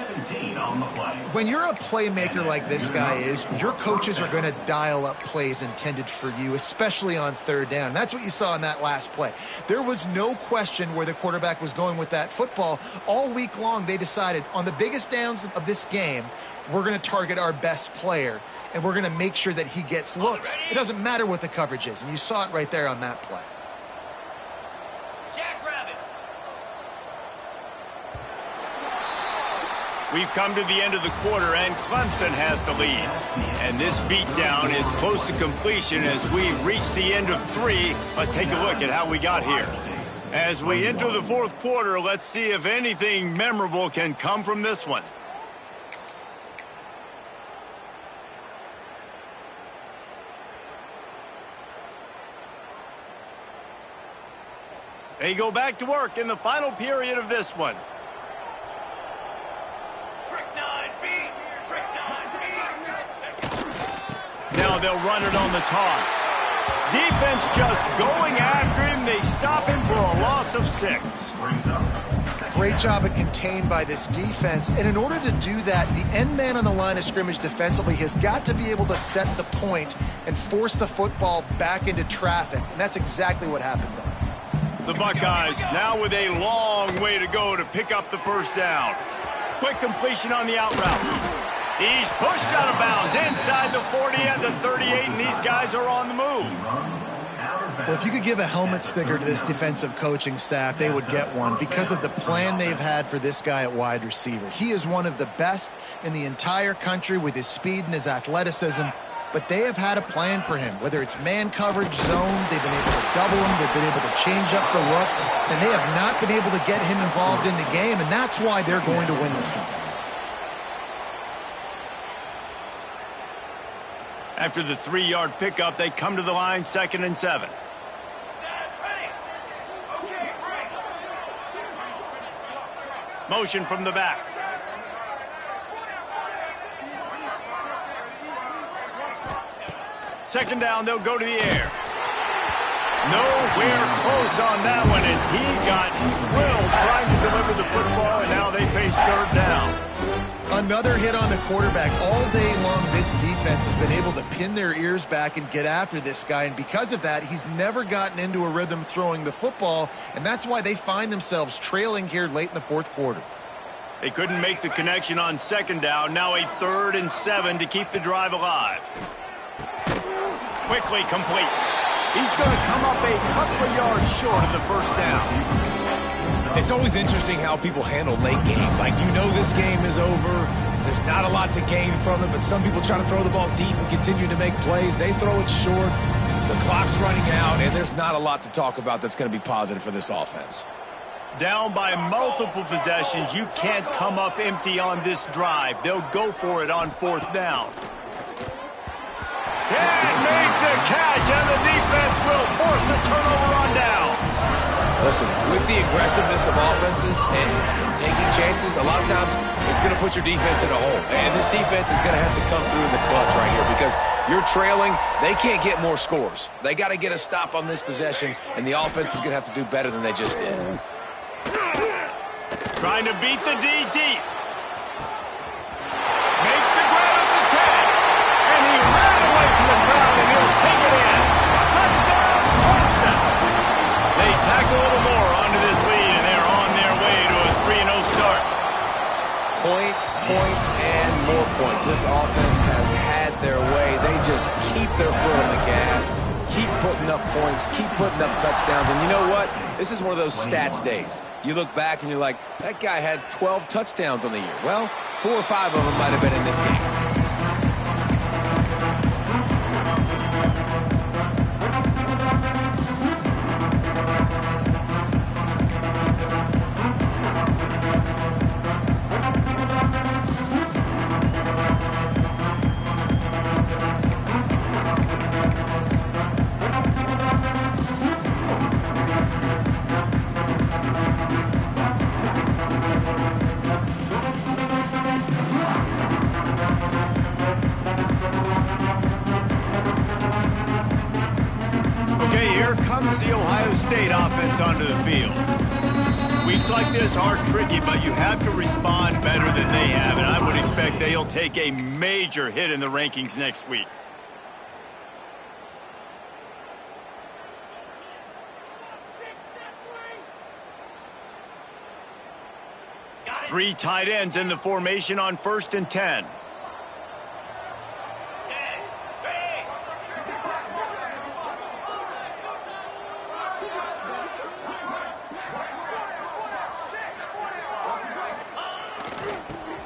When you're a playmaker like this guy is, your coaches are going to dial up plays intended for you, especially on 3rd down. That's what you saw in that last play. There was no question where the quarterback was going with that football. All week long, they decided on the biggest downs of this game, we're going to target our best player, and we're going to make sure that he gets looks. It doesn't matter what the coverage is, and you saw it right there on that play. We've come to the end of the quarter, and Clemson has the lead. And this beatdown is close to completion as we've reached the end of 3. Let's take a look at how we got here. As we enter the 4th quarter, let's see if anything memorable can come from this one. They go back to work in the final period of this one. Now they'll run it on the toss. Defense just going after him. They stop him for a loss of 6. Great job at contained by this defense. And in order to do that, the end man on the line of scrimmage defensively has got to be able to set the point and force the football back into traffic. And that's exactly what happened there. The Buckeyes now with a long way to go to pick up the 1st down. Quick completion on the out route. He's pushed out of bounds inside the 40 at the 38, and these guys are on the move. Well, if you could give a helmet sticker to this defensive coaching staff, they would get one because of the plan they've had for this guy at wide receiver. He is one of the best in the entire country with his speed and his athleticism, but they have had a plan for him, whether it's man coverage, zone, they've been able to double him, they've been able to change up the looks, and they have not been able to get him involved in the game, and that's why they're going to win this one. After the 3-yard pickup, they come to the line, 2nd and 7. Motion from the back. Second down, they'll go to the air. Nowhere close on that one as he got drilled trying to deliver the football, and now they face 3rd down. Another hit on the quarterback. All day long, this defense has been able to pin their ears back and get after this guy, and because of that, he's never gotten into a rhythm throwing the football, and that's why they find themselves trailing here late in the 4th quarter. They couldn't make the connection on 2nd down. Now a 3rd and 7 to keep the drive alive. Quickly complete. He's going to come up a couple of yards short of the 1st down. It's always interesting how people handle late game. Like, you know this game is over. There's not a lot to gain from it, but some people try to throw the ball deep and continue to make plays. They throw it short. The clock's running out, and there's not a lot to talk about that's going to be positive for this offense. Down by multiple possessions. You can't come up empty on this drive. They'll go for it on 4th down. Can't make the catch, and the defense will force the turnover on downs. Listen, with the aggressiveness of offenses and taking chances, a lot of times it's going to put your defense in a hole. And this defense is going to have to come through in the clutch right here because you're trailing. They can't get more scores. They got to get a stop on this possession, and the offense is going to have to do better than they just did. Trying to beat the D deep. Makes the grab at the 10. And he ran away from the crowd, and he'll take it in. Touchdown, Clemson. They tack a little more onto this lead, and they're on their way to a 3-0 start. Points, and more points. This offense has had their way. They just keep their foot on the gas, keep putting up points, keep putting up touchdowns. And you know what? This is one of those stats days. You look back and you're like, that guy had 12 touchdowns on the year. Well, 4 or 5 of them might have been in this game. State offense onto the field. Weeks like this are tricky, but you have to respond better than they have, and I would expect they'll take a major hit in the rankings next week. Three tight ends in the formation on 1st and 10.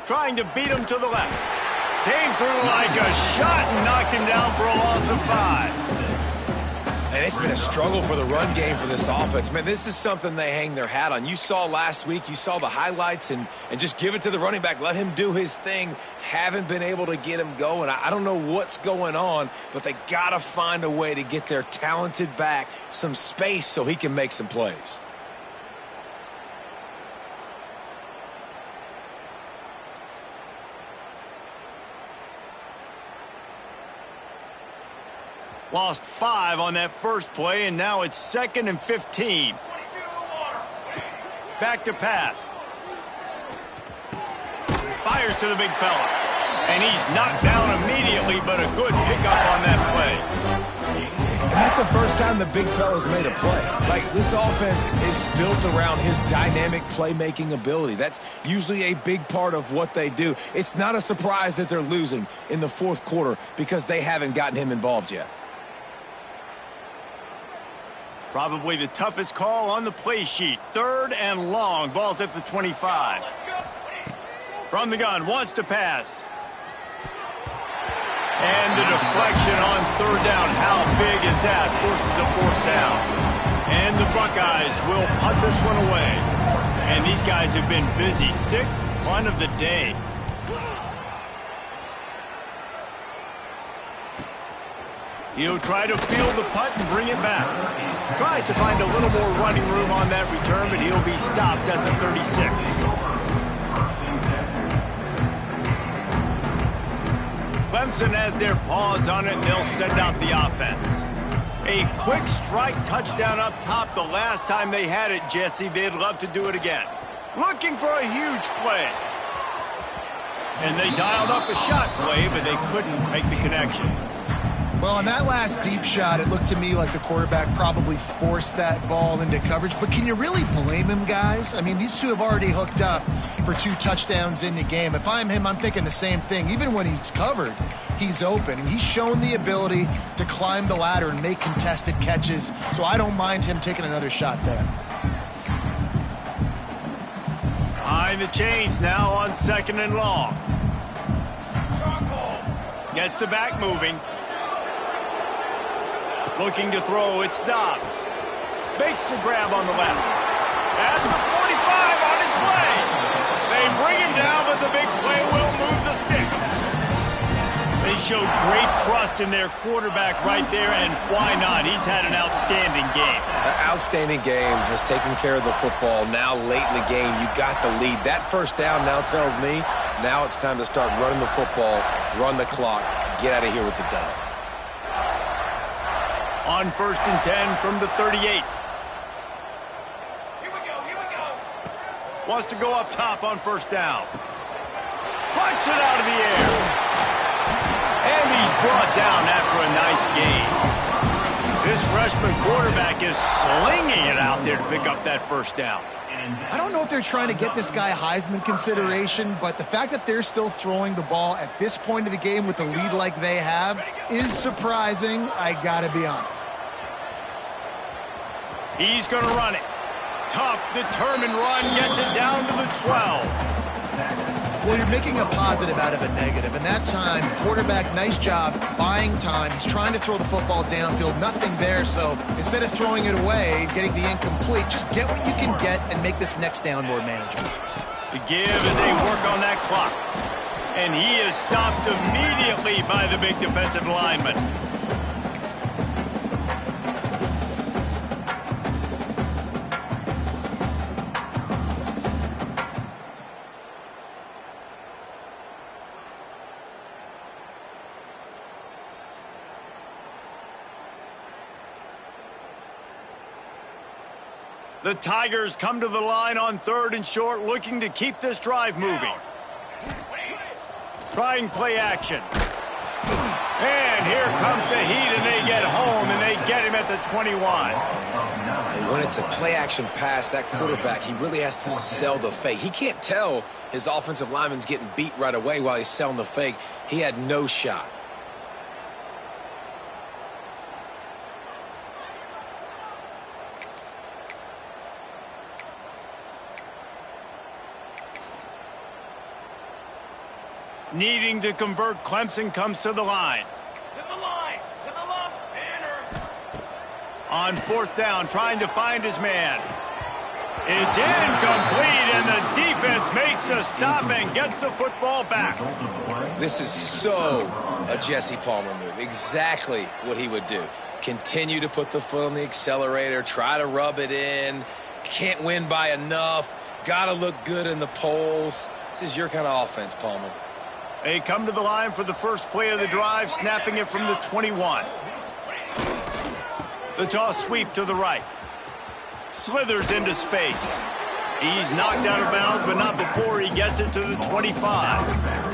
Trying to beat him to the left. Came through like a shot and knocked him down for a loss of 5. And it's been a struggle for the run game for this offense. Man, this is something they hang their hat on. You saw last week, you saw the highlights, and just give it to the running back. Let him do his thing. Haven't been able to get him going. I don't know what's going on, but they got to find a way to get their talented back some space so he can make some plays. Lost 5 on that first play, and now it's 2nd and 15. Back to pass. Fires to the big fella. And he's knocked down immediately, but a good pickup on that play. And that's the first time the big fella's made a play. Like, this offense is built around his dynamic playmaking ability. That's usually a big part of what they do. It's not a surprise that they're losing in the 4th quarter because they haven't gotten him involved yet. Probably the toughest call on the play sheet. 3rd and long. Ball's at the 25. From the gun, wants to pass. And the deflection on 3rd down. How big is that? Forces a 4th down. And the Buckeyes will punt this one away. And these guys have been busy. 6th punt of the day. He'll try to field the punt and bring it back. Tries to find a little more running room on that return, but he'll be stopped at the 36. Clemson has their paws on it, and they'll send out the offense. A quick strike touchdown up top the last time they had it, Jesse. They'd love to do it again. Looking for a huge play. And they dialed up a shot play, but they couldn't make the connection. Well, on that last deep shot, it looked to me like the quarterback probably forced that ball into coverage. But can you really blame him, guys? I mean, these two have already hooked up for 2 touchdowns in the game. If I'm him, I'm thinking the same thing. Even when he's covered, he's open. And he's shown the ability to climb the ladder and make contested catches. So I don't mind him taking another shot there. Behind the chains now on 2nd and long. Gets the back moving. Looking to throw, it's Dobbs. Makes the grab on the left. At the 45 on its way. They bring him down, but the big play will move the sticks. They showed great trust in their quarterback right there, and why not? He's had an outstanding game. An outstanding game, has taken care of the football. Now late in the game, you got the lead. That first down now tells me now it's time to start running the football, run the clock, get out of here with the dub. On 1st and 10 from the 38. Here we go, here we go. Wants to go up top on 1st down. Punts it out of the air. And he's brought down after a nice gain. This freshman quarterback is slinging it out there to pick up that 1st down. I don't know if they're trying to get this guy Heisman consideration, but the fact that they're still throwing the ball at this point of the game with a lead like they have is surprising, I gotta be honest. He's going to run it. Tough, determined run, gets it down to the 12. Well, you're making a positive out of a negative, and that time, quarterback, nice job, buying time. He's trying to throw the football downfield, nothing there, so instead of throwing it away, getting the incomplete, just get what you can get and make this next down more manageable. The give as they work on that clock. And he is stopped immediately by the big defensive lineman. The Tigers come to the line on 3rd and short, looking to keep this drive moving. Trying play action. And here comes the heat, and they get home, and they get him at the 21. When it's a play-action pass, that quarterback, he really has to sell the fake. He can't tell his offensive lineman's getting beat right away while he's selling the fake. He had no shot. Needing to convert, Clemson comes to the line. To the line, banner. On 4th down, trying to find his man. It's incomplete, and the defense makes a stop and gets the football back. This is so a Jesse Palmer move. Exactly what he would do. Continue to put the foot on the accelerator, try to rub it in. Can't win by enough. Got to look good in the polls. This is your kind of offense, Palmer. They come to the line for the first play of the drive, snapping it from the 21. The toss sweep to the right. Slithers into space. He's knocked out of bounds, but not before he gets it to the 25.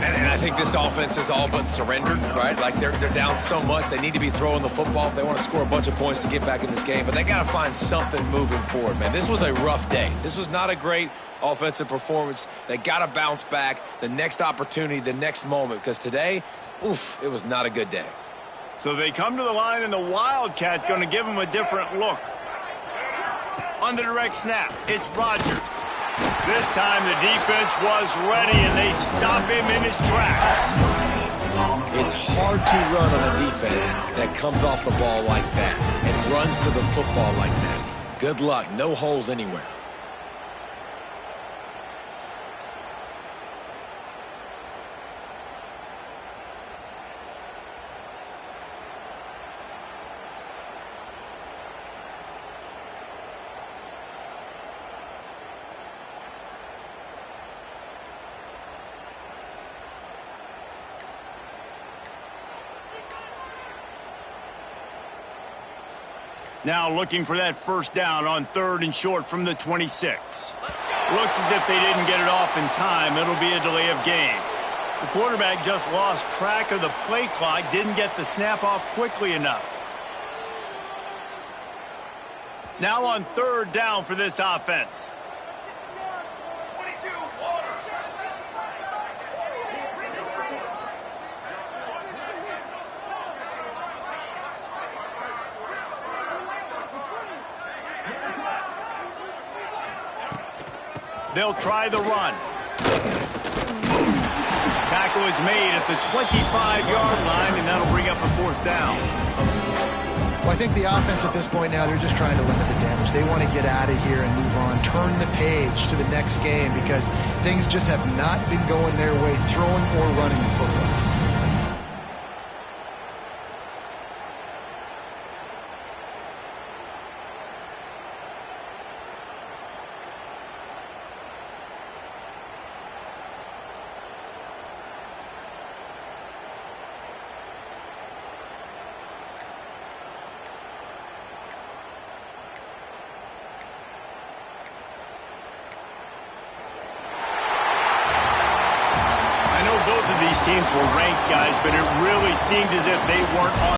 And I think this offense is all but surrendered, right? Like they're down so much, they need to be throwing the football if they want to score a bunch of points to get back in this game. But they got to find something moving forward, man. This was a rough day. This was not a great offensive performance. They got to bounce back the next opportunity, the next moment, because today, oof, it was not a good day. So they come to the line, and the Wildcat going to give them a different look. On the direct snap, it's Rodgers. This time the defense was ready, and they stop him in his tracks. It's hard to run on a defense that comes off the ball like that and runs to the football like that. Good luck. No holes anywhere. Now looking for that first down on 3rd and short from the 26. Looks as if they didn't get it off in time. It'll be a delay of game. The quarterback just lost track of the play clock, didn't get the snap off quickly enough. Now on 3rd down for this offense. 22, water. They'll try the run. Tackle is made at the 25-yard line, and that'll bring up a 4th down. Well, I think the offense at this point now, they're just trying to limit the damage. They want to get out of here and move on, turn the page to the next game because things just have not been going their way, throwing or running the football. Both of these teams were ranked, guys, but it really seemed as if they weren't on